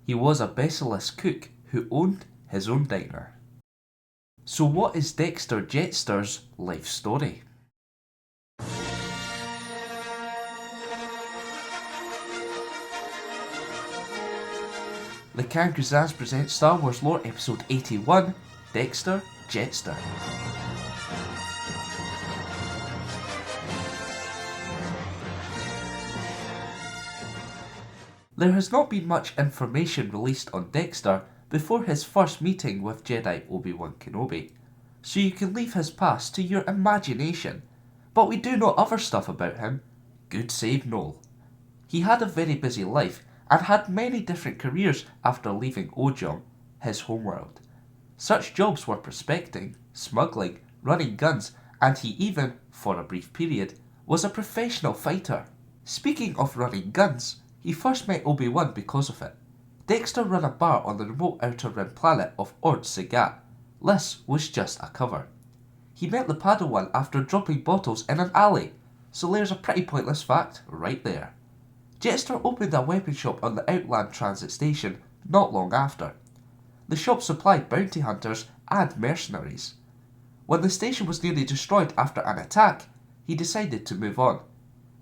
He was a basilisk cook who owned his own diner. So what is Dexter Jettster's life story? The Kangaroos presents Star Wars Lore Episode 81, Dexter Jettster. There has not been much information released on Dexter before his first meeting with Jedi Obi-Wan Kenobi, so you can leave his past to your imagination, but we do know other stuff about him. Good save Noel. He had a very busy life and had many different careers after leaving Ojong, his homeworld. Such jobs were prospecting, smuggling, running guns, and he even, for a brief period, was a professional fighter. Speaking of running guns, he first met Obi-Wan because of it. Dexter ran a bar on the remote outer rim planet of Ord Sagat. This was just a cover. He met the Padawan after dropping bottles in an alley, so there's a pretty pointless fact right there. Jettster opened a weapon shop on the Outland Transit Station not long after. The shop supplied bounty hunters and mercenaries. When the station was nearly destroyed after an attack, he decided to move on.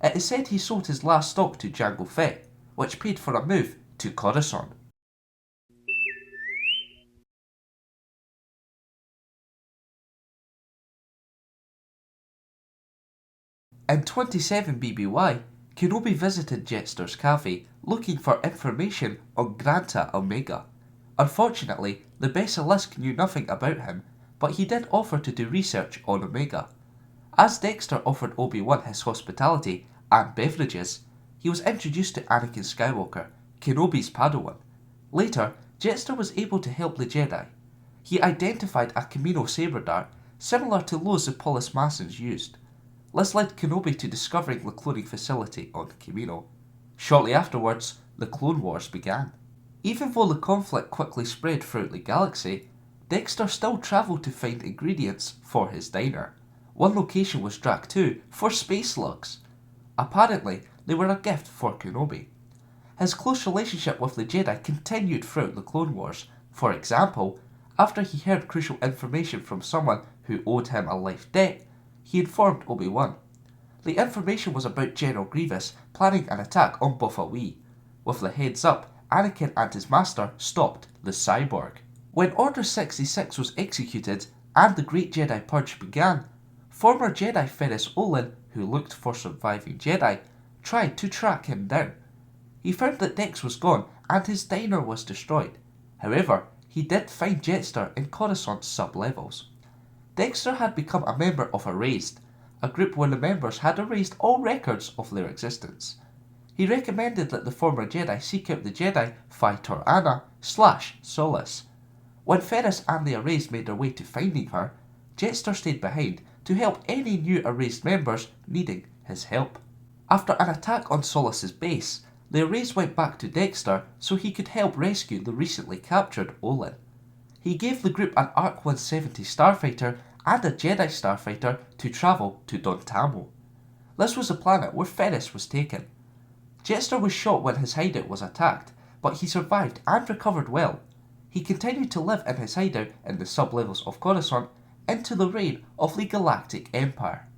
It is said he sold his last stock to Jango Fett, which paid for a move to Coruscant. In 27 BBY, Kenobi visited Jettster's cafe looking for information on Granta Omega. Unfortunately, the Basilisk knew nothing about him, but he did offer to do research on Omega. As Dexter offered Obi-Wan his hospitality and beverages, he was introduced to Anakin Skywalker, Kenobi's Padawan. Later, Jettster was able to help the Jedi. He identified a Kamino saber dart similar to those the Polis Massans used. This led Kenobi to discovering the cloning facility on Kamino. Shortly afterwards, the Clone Wars began. Even though the conflict quickly spread throughout the galaxy, Dexter still travelled to find ingredients for his diner. One location was Drak 2 for space slugs. Apparently, they were a gift for Kenobi. His close relationship with the Jedi continued throughout the Clone Wars. For example, after he heard crucial information from someone who owed him a life debt, he informed Obi-Wan. The information was about General Grievous planning an attack on Buffa Wee. With the heads up, Anakin and his master stopped the cyborg. When Order 66 was executed and the Great Jedi Purge began, former Jedi Ferris Olin, who looked for surviving Jedi, tried to track him down. He found that Dex was gone and his diner was destroyed. However, he did find Jettster in Coruscant's sub-levels. Dexter had become a member of Erased, a group where the members had erased all records of their existence. He recommended that the former Jedi seek out the Jedi Phi Torana / Solace. When Ferris and the Erased made their way to finding her, Jettster stayed behind to help any new Erased members needing his help. After an attack on Solace's base, the Erased went back to Dexter so he could help rescue the recently captured Olin. He gave the group an ARC-170 starfighter and a Jedi starfighter to travel to Don Tamo. This was the planet where Ferris was taken. Jettster was shot when his hideout was attacked, but he survived and recovered well. He continued to live in his hideout in the sub-levels of Coruscant into the reign of the Galactic Empire.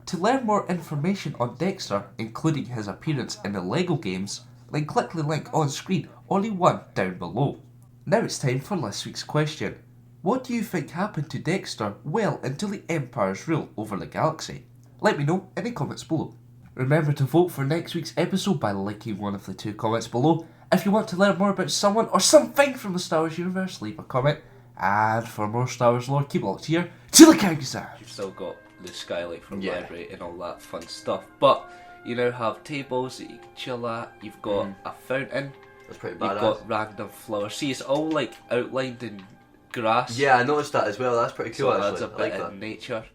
To learn more information on Dexter, including his appearance in the LEGO games, then click the link on screen or the one down below. Now it's time for this week's question. What do you think happened to Dexter well into the Empire's rule over the galaxy? Let me know in the comments below. Remember to vote for next week's episode by liking one of the two comments below. If you want to learn more about someone or something from the Star Wars universe, leave a comment. And for more Star Wars lore, keep locked here to the Kangaroos. You've still got the skylight from the library and all that fun stuff, but you now have tables that you can chill at. You've got a fountain. That's pretty badass. You've got random flowers. See, it's all like outlined in grass. Yeah, I noticed that as well. That's pretty cool. So it adds actually. a bit I like of that. nature.